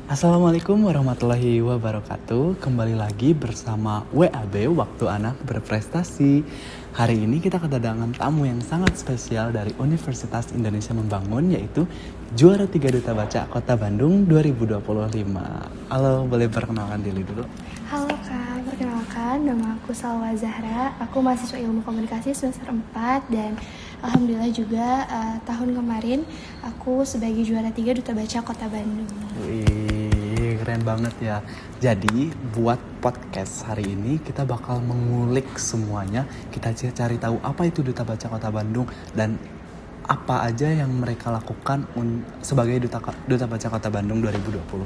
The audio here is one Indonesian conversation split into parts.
Assalamualaikum warahmatullahi wabarakatuh. Kembali lagi bersama WAB Waktu Anak Berprestasi. Hari ini kita kedatangan tamu yang sangat spesial dari Universitas Indonesia Membangun, yaitu juara 3 Duta Baca Kota Bandung 2025. Halo, boleh perkenalkan diri dulu? Halo Kak, perkenalkan nama aku Salwa Zahra. Aku mahasiswa Ilmu Komunikasi semester 4 dan alhamdulillah juga tahun kemarin aku sebagai juara 3 Duta Baca Kota Bandung. Wih, keren banget ya. Jadi buat podcast hari ini kita bakal mengulik semuanya. Kita cari tahu apa itu Duta Baca Kota Bandung dan apa aja yang mereka lakukan sebagai Duta Baca Kota Bandung 2025.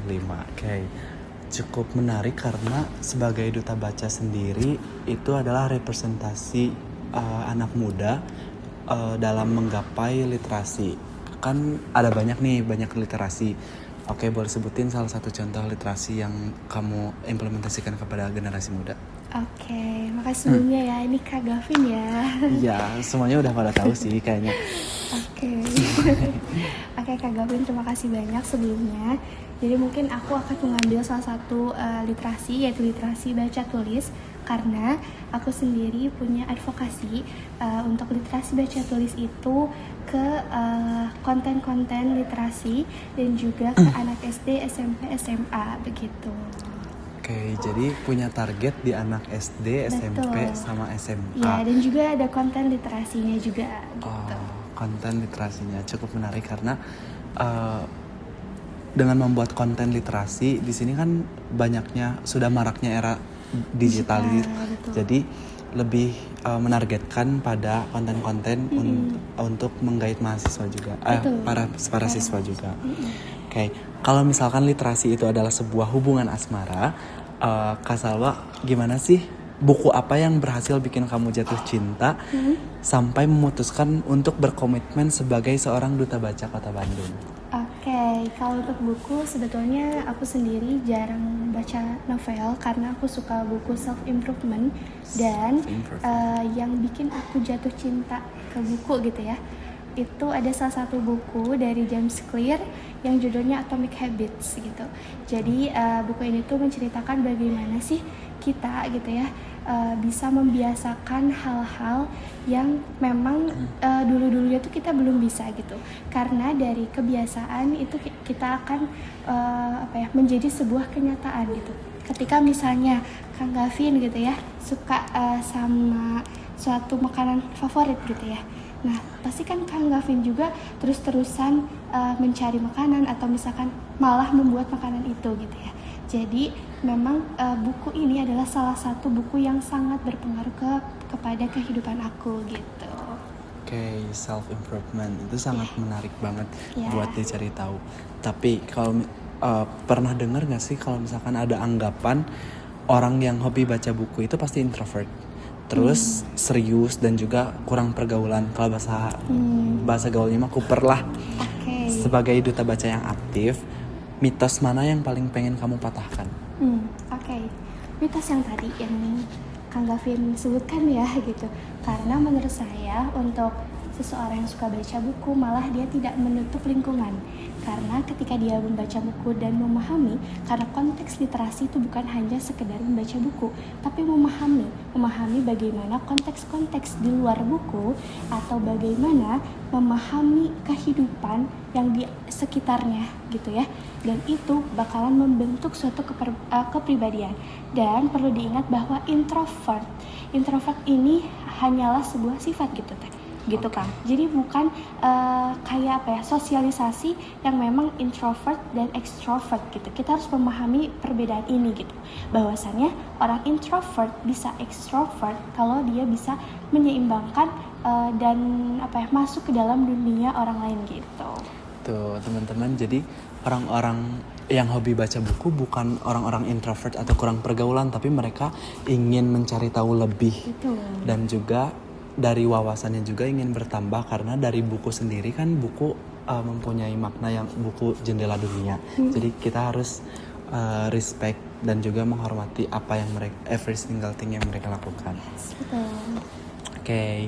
Oke. Cukup menarik karena sebagai Duta Baca sendiri itu adalah representasi anak muda dalam menggapai literasi. Kan ada banyak literasi. Oke, boleh sebutin salah satu contoh literasi yang kamu implementasikan kepada generasi muda? Oke, makasih sebelumnya ya. Ini Kak Gavin ya. Iya, semuanya udah pada tahu sih kayaknya. Oke. Oke Kak Gavin, terima kasih banyak sebelumnya. Jadi mungkin aku akan mengambil salah satu literasi, yaitu literasi baca tulis, karena aku sendiri punya advokasi untuk literasi baca tulis itu ke konten-konten literasi dan juga ke anak SD, SMP, SMA begitu. Oke, jadi punya target di anak SD, SMP, Betul. sama SMA. Iya, dan juga ada konten literasinya juga gitu. Oh, konten literasinya cukup menarik karena dengan membuat konten literasi di sini kan sudah maraknya era digital. Betul. Jadi lebih menargetkan pada konten-konten untuk menggait mahasiswa juga, para siswa juga. Oke, kalau misalkan literasi itu adalah sebuah hubungan asmara, Kak Salwa, gimana sih buku apa yang berhasil bikin kamu jatuh cinta sampai memutuskan untuk berkomitmen sebagai seorang Duta Baca Kota Bandung? Oke, kalau untuk buku sebetulnya aku sendiri jarang baca novel karena aku suka buku self improvement dan yang bikin aku jatuh cinta ke buku gitu ya. Itu ada salah satu buku dari James Clear yang judulnya Atomic Habits gitu. Jadi buku ini tuh menceritakan bagaimana sih kita gitu ya bisa membiasakan hal-hal yang memang dulu-dulunya tuh kita belum bisa gitu. Karena dari kebiasaan itu kita akan menjadi sebuah kenyataan gitu. Ketika misalnya Kang Gavin gitu ya suka sama suatu makanan favorit gitu ya. Nah, pasti kan Kang Gavin juga terus-terusan mencari makanan atau misalkan malah membuat makanan itu gitu ya. Jadi memang buku ini adalah salah satu buku yang sangat berpengaruh kepada kehidupan aku gitu. Oke, self improvement itu sangat menarik banget Yeah. buat dicari tahu. Tapi kalau pernah dengar nggak sih kalau misalkan ada anggapan orang yang hobi baca buku itu pasti introvert, terus serius dan juga kurang pergaulan. Kalau bahasa gaulnya mah kuper lah. Oke. Sebagai duta baca yang aktif, mitos mana yang paling pengen kamu patahkan? Oke. Mitos yang tadi yang Kang Gavin sebutkan ya gitu. Karena menurut saya untuk seseorang yang suka baca buku malah dia tidak menutup lingkungan. Karena ketika dia membaca buku dan memahami, karena konteks literasi itu bukan hanya sekedar membaca buku, tapi memahami bagaimana konteks-konteks di luar buku atau bagaimana memahami kehidupan yang di sekitarnya gitu ya. Dan itu bakalan membentuk suatu kepribadian. Dan perlu diingat bahwa introvert ini hanyalah sebuah sifat gitu Kang. Jadi bukan sosialisasi yang memang introvert dan extrovert gitu. Kita harus memahami perbedaan ini gitu. Bahwasannya orang introvert bisa extrovert kalau dia bisa menyeimbangkan dan masuk ke dalam dunia orang lain gitu. Tuh teman-teman, jadi orang-orang yang hobi baca buku bukan orang-orang introvert atau kurang pergaulan, tapi mereka ingin mencari tahu lebih. Betul. Dan juga dari wawasannya juga ingin bertambah, karena dari buku sendiri kan buku mempunyai makna yang buku jendela dunia. Jadi kita harus respect dan juga menghormati apa yang every single thing yang mereka lakukan. Betul. Oke.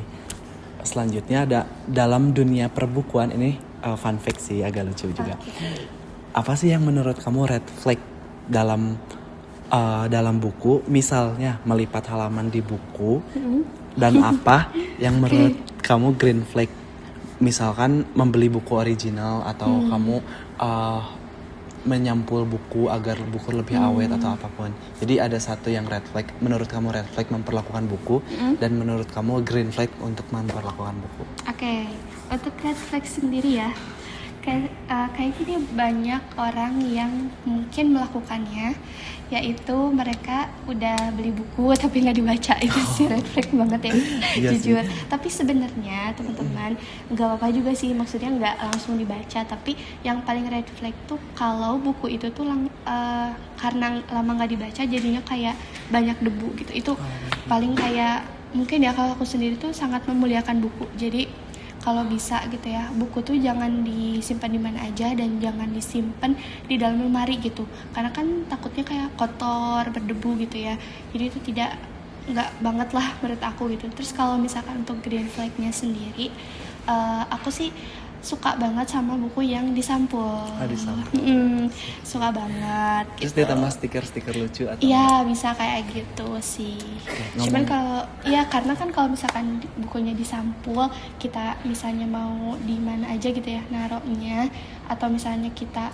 Selanjutnya ada dalam dunia perbukuan ini fun fact sih, agak lucu juga. apa sih yang menurut kamu red flag dalam dalam buku? Misalnya melipat halaman di buku, dan apa yang menurut kamu green flag? Misalkan membeli buku original atau kamu menyampul buku agar buku lebih awet atau apapun. Jadi ada satu yang red flag, menurut kamu red flag memperlakukan buku, dan menurut kamu green flag untuk memperlakukan buku. Oke, untuk red flag sendiri ya, kayaknya banyak orang yang mungkin melakukannya, yaitu mereka udah beli buku tapi nggak dibaca. Itu sih red flag banget ya, Iya jujur. sih. Tapi sebenarnya teman-teman nggak apa-apa juga sih, maksudnya nggak langsung dibaca. Tapi yang paling red flag tuh kalau buku itu tuh karena lama nggak dibaca jadinya kayak banyak debu gitu. Itu paling kayak mungkin ya, kalau aku sendiri tuh sangat memuliakan buku. Jadi kalau bisa gitu ya, buku tuh jangan disimpan di mana aja dan jangan disimpan di dalam lemari gitu, karena kan takutnya kayak kotor, berdebu gitu ya. Jadi itu nggak banget lah menurut aku gitu. Terus kalau misalkan untuk green flag-nya sendiri, aku sih suka banget sama buku yang disampul. Disampul. Suka banget Terus gitu. ditambah stiker-stiker lucu atau Iya, bisa kayak gitu sih. Cuman kalau karena kan kalau misalkan bukunya disampul, kita misalnya mau di mana aja gitu ya naruhnya, atau misalnya kita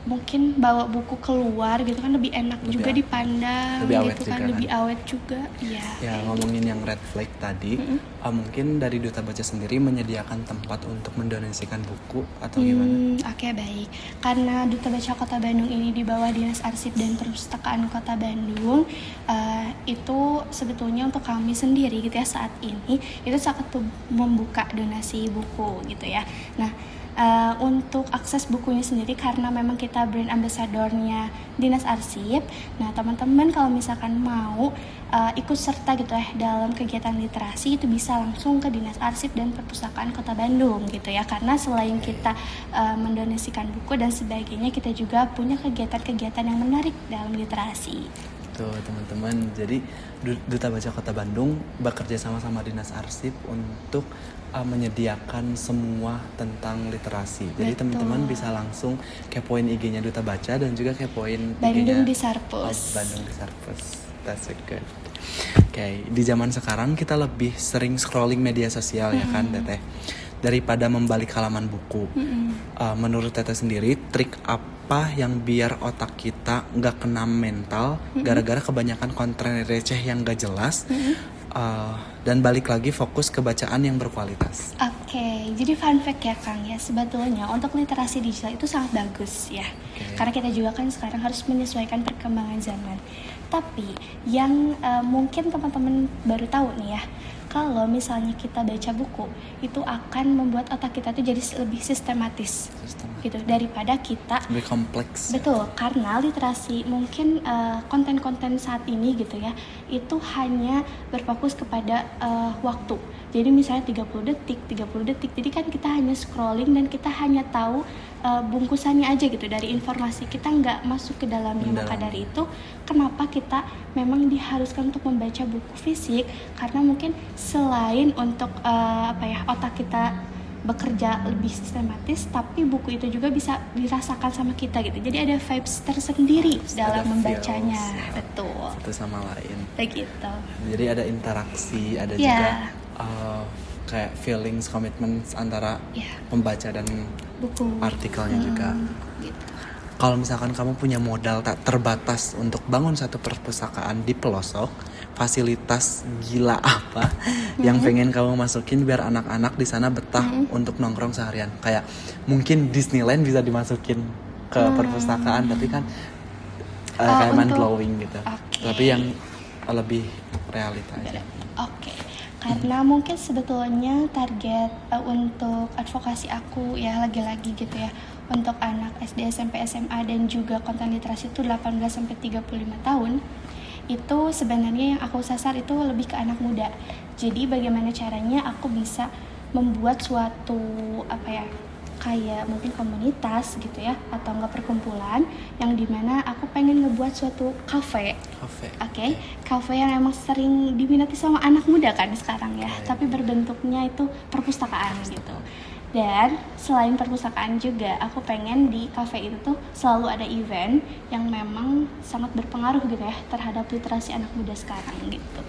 mungkin bawa buku keluar gitu kan lebih enak Lebih juga awet. dipandang Lebih awet gitu kan, juga kan? lebih awet juga. Iya. Ya, ngomongin yang red flag tadi, mungkin dari Duta Baca sendiri menyediakan tempat untuk mendonasikan buku atau gimana? Oke, baik. Karena Duta Baca Kota Bandung ini di bawah Dinas Arsip dan Perpustakaan Kota Bandung, itu sebetulnya untuk kami sendiri gitu ya saat ini itu sangat membuka donasi buku gitu ya. Nah, untuk akses bukunya sendiri karena memang kita brand ambassador-nya Dinas Arsip. Nah, teman-teman kalau misalkan mau ikut serta gitu ya dalam kegiatan literasi, itu bisa langsung ke Dinas Arsip dan Perpustakaan Kota Bandung gitu ya. Karena selain kita mendonasikan buku dan sebagainya, kita juga punya kegiatan-kegiatan yang menarik dalam literasi. Tuh teman-teman, jadi Duta Baca Kota Bandung bekerja sama Dinas Arsip untuk menyediakan semua tentang literasi. Jadi Betul. teman-teman bisa langsung kepoin IG-nya Duta Baca dan juga kepoin Bandung IG-nya di Sarpus. Bandung di Sarpus. That's a good. Oke, di zaman sekarang kita lebih sering scrolling media sosial ya kan, Teteh, daripada membalik halaman buku. Menurut Teteh sendiri, trik apa yang biar otak kita nggak kena mental gara-gara kebanyakan konten receh yang gak jelas, dan balik lagi fokus ke bacaan yang berkualitas? Oke, jadi fun fact ya Kang ya, sebetulnya untuk literasi digital itu sangat bagus ya. Karena kita juga kan sekarang harus menyesuaikan perkembangan zaman. Tapi yang mungkin teman-teman baru tahu nih ya, kalau misalnya kita baca buku, itu akan membuat otak kita tuh jadi lebih sistematis gitu daripada kita lebih kompleks. Betul, karena literasi mungkin konten-konten saat ini gitu ya, itu hanya berfokus kepada waktu. Jadi misalnya 30 detik. Jadi kan kita hanya scrolling dan kita hanya tahu bungkusannya aja gitu dari informasi. Kita nggak masuk ke dalamnya. Maka dari itu kenapa kita memang diharuskan untuk membaca buku fisik, karena mungkin selain untuk otak kita bekerja lebih sistematis, tapi buku itu juga bisa dirasakan sama kita gitu. Jadi ada vibes tersendiri dalam membacanya. Betul. Satu sama lain. Begitu. Jadi ada interaksi, ada Yeah. juga kayak feelings, commitments antara pembaca dan Buku. artikelnya juga. Gitu. Kalau misalkan kamu punya modal tak terbatas untuk bangun satu perpustakaan di pelosok, fasilitas gila apa yang pengen kamu masukin biar anak-anak di sana betah untuk nongkrong seharian? Kayak mungkin Disneyland bisa dimasukin ke perpustakaan, tapi kan kayak mind blowing gitu. Tapi yang lebih realita aja. Oke. Karena mungkin sebetulnya target untuk advokasi aku ya lagi-lagi gitu ya, untuk anak SD, SMP, SMA dan juga konten literasi itu 18-35 tahun. Itu sebenarnya yang aku sasar itu lebih ke anak muda. Jadi bagaimana caranya aku bisa membuat suatu kayak mungkin komunitas gitu ya, atau enggak perkumpulan yang dimana aku pengen ngebuat suatu kafe. Kafe yang emang sering diminati sama anak muda kan sekarang ya, tapi berbentuknya itu perpustakaan gitu. Dan selain perpustakaan juga, aku pengen di cafe itu tuh selalu ada event yang memang sangat berpengaruh gitu ya terhadap literasi anak muda sekarang gitu.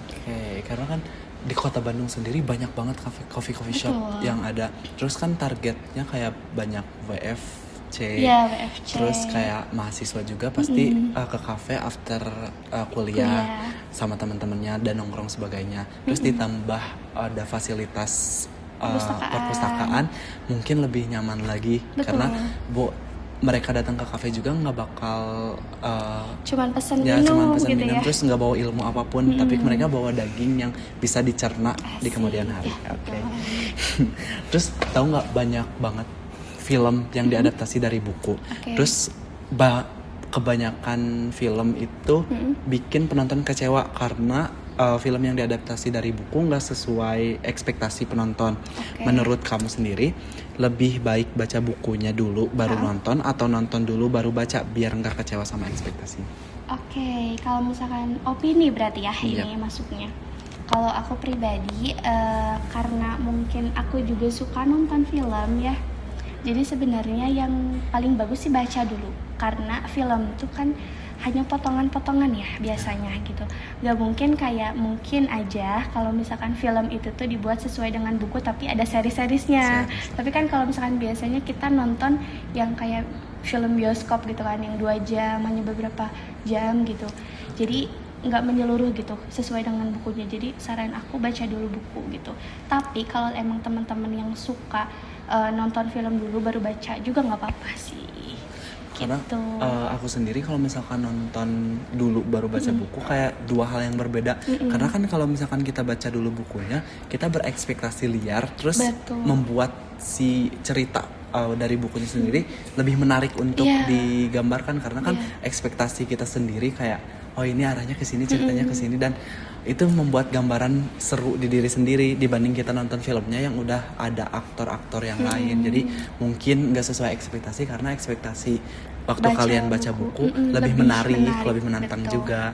Oke, karena kan di kota Bandung sendiri banyak banget coffee shop Betul. yang ada. Terus kan targetnya kayak banyak WFC. Iya, WFC. Terus kayak mahasiswa juga pasti ke kafe after kuliah sama teman-temannya dan nongkrong sebagainya. Terus ditambah ada fasilitas perpustakaan mungkin lebih nyaman lagi. Betul. Karena mereka datang ke kafe juga nggak bakal cuman pesen cuman minum pesan gitu minum ya. terus nggak bawa ilmu apapun, tapi mereka bawa daging yang bisa dicerna di kemudian hari. Oke. Terus tahu nggak, banyak banget film yang diadaptasi dari buku. Terus kebanyakan film itu bikin penonton kecewa karena film yang diadaptasi dari buku nggak sesuai ekspektasi penonton. Menurut kamu sendiri, lebih baik baca bukunya dulu baru nonton atau nonton dulu baru baca biar nggak kecewa sama ekspektasi? Oke, kalau misalkan opini berarti ya ini masuknya. Kalau aku pribadi, karena mungkin aku juga suka nonton film ya. Jadi sebenarnya yang paling bagus sih baca dulu, karena film itu kan hanya potongan-potongan ya biasanya gitu. Gak mungkin mungkin aja kalau misalkan film itu tuh dibuat sesuai dengan buku tapi ada seri-serisnya. Tapi kan kalau misalkan biasanya kita nonton yang kayak film bioskop gitu kan, yang 2 jam, hanya beberapa jam gitu. Jadi nggak menyeluruh gitu sesuai dengan bukunya. Jadi saran aku baca dulu buku gitu. Tapi kalau emang teman-teman yang suka nonton film dulu baru baca juga nggak apa-apa sih. Karena gitu. Aku sendiri kalau misalkan nonton dulu baru baca buku kayak dua hal yang berbeda. Karena kan kalau misalkan kita baca dulu bukunya, kita berekspektasi liar, terus membuat si cerita dari bukunya sendiri lebih menarik untuk digambarkan, karena kan ekspektasi kita sendiri kayak oh ini arahnya ke sini, ceritanya ke sini, dan itu membuat gambaran seru di diri sendiri dibanding kita nonton filmnya yang udah ada aktor-aktor yang lain. Jadi mungkin nggak sesuai ekspektasi karena ekspektasi waktu kalian baca buku lebih menarik, lebih menantang juga.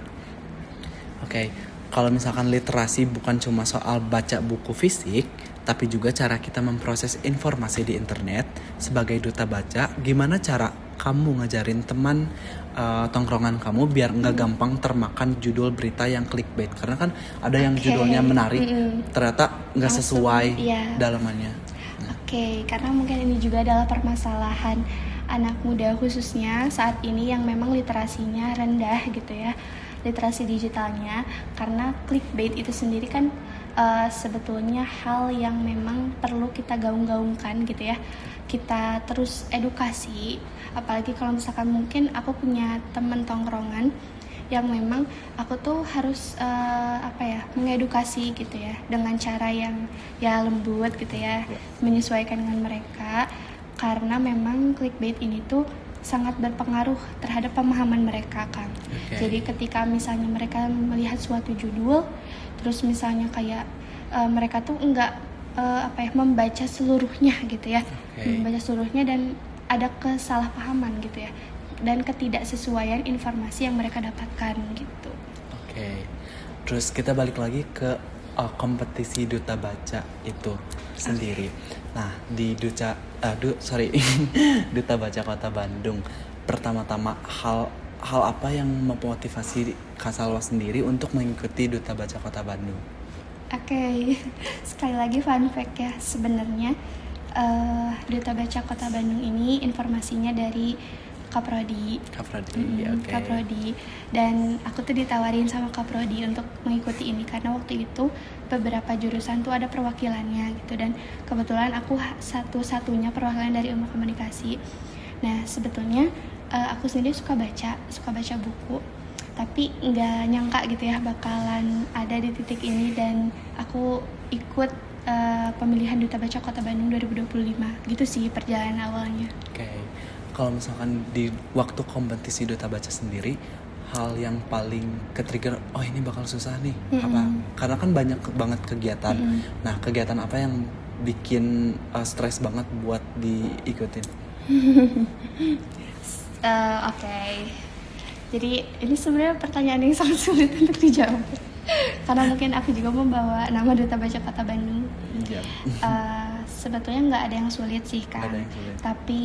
Oke, kalau misalkan literasi bukan cuma soal baca buku fisik, tapi juga cara kita memproses informasi di internet. Sebagai duta baca, gimana cara kamu ngajarin teman tongkrongan kamu biar nggak gampang termakan judul berita yang clickbait? Karena kan ada yang judulnya menarik, ternyata nggak sesuai dalamannya. Oke, karena mungkin ini juga adalah permasalahan anak muda khususnya saat ini yang memang literasinya rendah gitu ya, literasi digitalnya. Karena clickbait itu sendiri kan sebetulnya hal yang memang perlu kita gaung-gaungkan gitu ya, kita terus edukasi. Apalagi kalau misalkan mungkin aku punya teman tongkrongan yang memang aku tuh harus mengedukasi gitu ya dengan cara yang ya lembut gitu ya, menyesuaikan dengan mereka, karena memang clickbait ini tuh sangat berpengaruh terhadap pemahaman mereka kan. Jadi ketika misalnya mereka melihat suatu judul, terus misalnya kayak mereka tuh enggak membaca seluruhnya gitu ya, membaca seluruhnya, dan ada kesalahpahaman gitu ya, dan ketidaksesuaian informasi yang mereka dapatkan gitu. Terus kita balik lagi ke kompetisi duta baca itu sendiri. Nah, di duta baca Kota Bandung, pertama-tama hal apa yang memotivasi Kak Salwa sendiri untuk mengikuti duta baca Kota Bandung? Sekali lagi fun fact ya, sebenarnya duta baca Kota Bandung ini informasinya dari Kaprodi. Kaprodi. Dan aku tuh ditawarin sama Kaprodi untuk mengikuti ini karena waktu itu beberapa jurusan tuh ada perwakilannya gitu, dan kebetulan aku satu-satunya perwakilan dari ilmu komunikasi. Nah, sebetulnya aku sendiri suka baca buku, tapi nggak nyangka gitu ya bakalan ada di titik ini, dan aku ikut pemilihan duta baca Kota Bandung 2025. Gitu sih perjalanan awalnya. Kalau misalkan di waktu kompetisi duta baca sendiri, hal yang paling ke-trigger, oh ini bakal susah nih, apa? Karena kan banyak banget kegiatan. Nah, kegiatan apa yang bikin stres banget buat diikutin? Jadi ini sebenarnya pertanyaan yang sangat sulit untuk dijawab. karena mungkin aku juga membawa nama Duta Baca Kota Bandung. Iya. Sebetulnya nggak ada yang sulit sih Nggak kan, ada yang sulit. tapi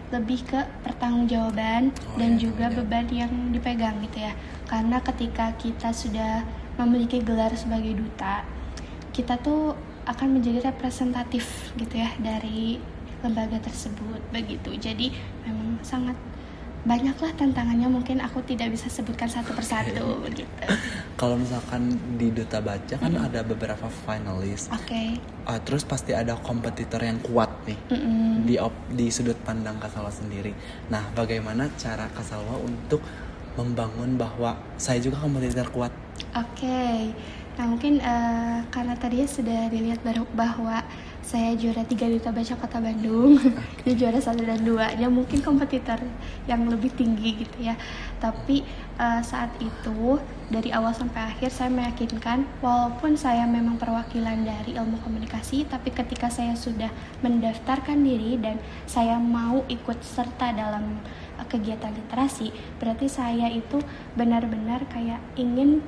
lebih ke pertanggungjawaban dan iya, juga beban yang dipegang gitu ya. Karena ketika kita sudah memiliki gelar sebagai duta, kita tuh akan menjadi representatif gitu ya dari lembaga tersebut begitu. Jadi memang sangat banyaklah tantangannya, mungkin aku tidak bisa sebutkan satu persatu begitu. Kalau misalkan di Duta Baca kan ada beberapa finalis. Oke. Terus pasti ada kompetitor yang kuat nih di sudut pandang Kak Salwa sendiri. Nah, bagaimana cara Kak Salwa untuk membangun bahwa saya juga kompetitor kuat? Oke. Nah mungkin karena tadi sudah dilihat bahwa saya juara 3 Duta Baca Kota Bandung, dia juara 1 dan 2, dia mungkin kompetitor yang lebih tinggi gitu ya. Tapi saat itu dari awal sampai akhir saya meyakinkan, walaupun saya memang perwakilan dari ilmu komunikasi, tapi ketika saya sudah mendaftarkan diri dan saya mau ikut serta dalam kegiatan literasi, berarti saya itu benar-benar kayak ingin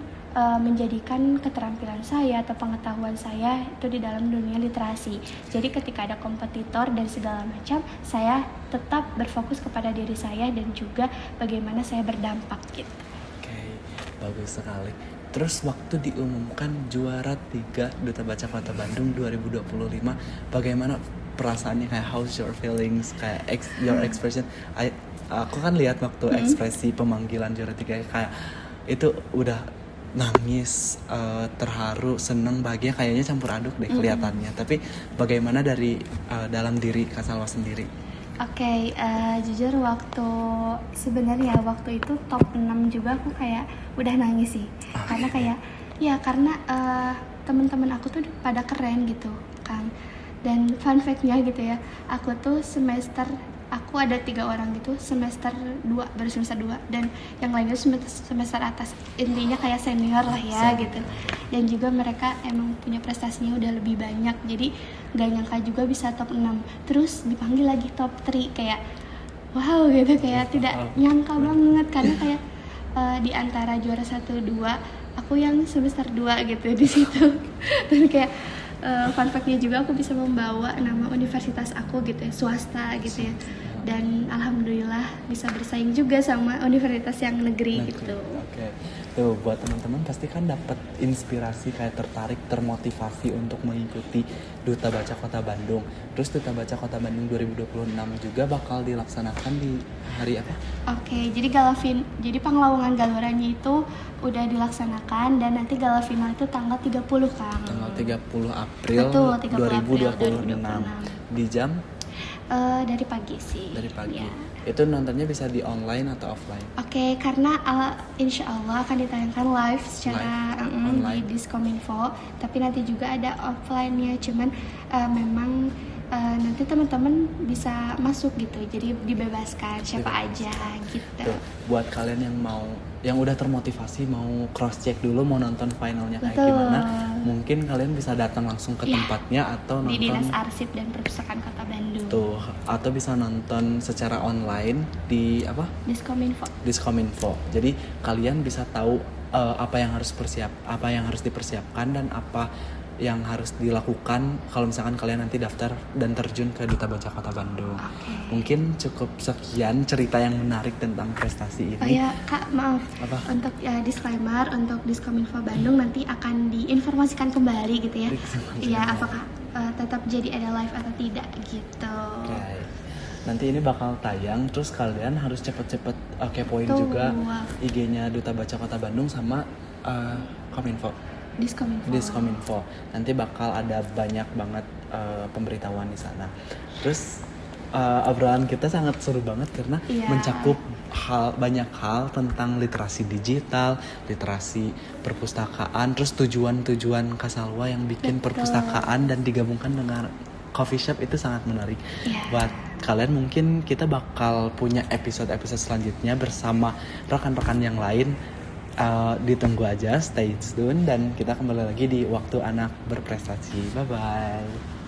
menjadikan keterampilan saya atau pengetahuan saya itu di dalam dunia literasi. Jadi ketika ada kompetitor dan segala macam, saya tetap berfokus kepada diri saya dan juga bagaimana saya berdampak gitu. Oke, bagus sekali. Terus waktu diumumkan juara 3 Duta Baca Kota Bandung 2025, bagaimana perasaannya, kayak how's your feelings, kayak your expression? Aku kan lihat waktu ekspresi pemanggilan juara 3 kayak itu udah nangis, terharu, seneng, bahagia, kayaknya campur aduk deh kelihatannya. Tapi bagaimana dari dalam diri Kak Salwa sendiri? Oke, jujur sebenarnya waktu itu top 6 juga aku kayak udah nangis sih. Karena kayak karena teman-teman aku tuh pada keren gitu kan. Dan fun fact-nya gitu ya, aku tuh aku ada 3 orang gitu, baru semester 2 dan yang lainnya semester atas, intinya kayak senior lah ya gitu. Dan juga mereka emang punya prestasinya udah lebih banyak, jadi gak nyangka juga bisa top 6 terus dipanggil lagi top 3, kayak wow gitu, kayak tidak nyangka banget. Karena kayak di antara juara 1-2 aku yang semester 2 gitu di situ. Dan kayak fun fact-nya juga aku bisa membawa nama universitas aku gitu ya, swasta gitu ya. Dan alhamdulillah bisa bersaing juga sama universitas yang negeri gitu. Oke. Tuh buat teman-teman pasti kan dapat inspirasi, kayak tertarik, termotivasi untuk mengikuti Duta Baca Kota Bandung. Terus Duta Baca Kota Bandung 2026 juga bakal dilaksanakan di hari apa? Oke, jadi Panglawungan Galurannya itu udah dilaksanakan dan nanti gala final itu tanggal 30 Kang. Tanggal 30 April. Betul, 30 2026. April 2026. Di jam? Dari pagi sih. Dari pagi. Ya. Itu nontonnya bisa di online atau offline? Oke, karena insya Allah akan ditayangkan live secara online di Diskominfo. Tapi nanti juga ada offline-nya, cuman memang nanti teman-teman bisa masuk gitu, jadi dibebaskan siapa aja gitu. Tuh, buat kalian yang udah termotivasi mau cross check dulu mau nonton finalnya kayak gimana, mungkin kalian bisa datang langsung ke tempatnya atau nonton di Dinas Arsip dan Perpustakaan Kota Bandung. Tuh, atau bisa nonton secara online di apa? Diskominfo. Jadi kalian bisa tahu apa yang harus dipersiapkan dan apa yang harus dilakukan kalau misalkan kalian nanti daftar dan terjun ke Duta Baca Kota Bandung. Mungkin cukup sekian cerita yang menarik tentang prestasi ini. Oh ya Kak, maaf. Apa? Untuk disclaimer, untuk Diskominfo Bandung nanti akan diinformasikan kembali gitu ya. Iya, apakah tetap jadi ada live atau tidak gitu. Oke. Nanti ini bakal tayang, terus kalian harus cepet-cepet kepoin juga IG-nya Duta Baca Kota Bandung sama Diskominfo. Nanti bakal ada banyak banget pemberitahuan di sana. Terus obrolan kita sangat seru banget karena mencakup banyak hal tentang literasi digital, literasi perpustakaan, terus tujuan Kak Salwa yang bikin perpustakaan dan digabungkan dengan coffee shop itu sangat menarik. Buat kalian mungkin kita bakal punya episode-episode selanjutnya bersama rekan-rekan yang lain. Ditunggu aja, stay tune, dan kita kembali lagi di Waktu Anak Berprestasi. Bye bye.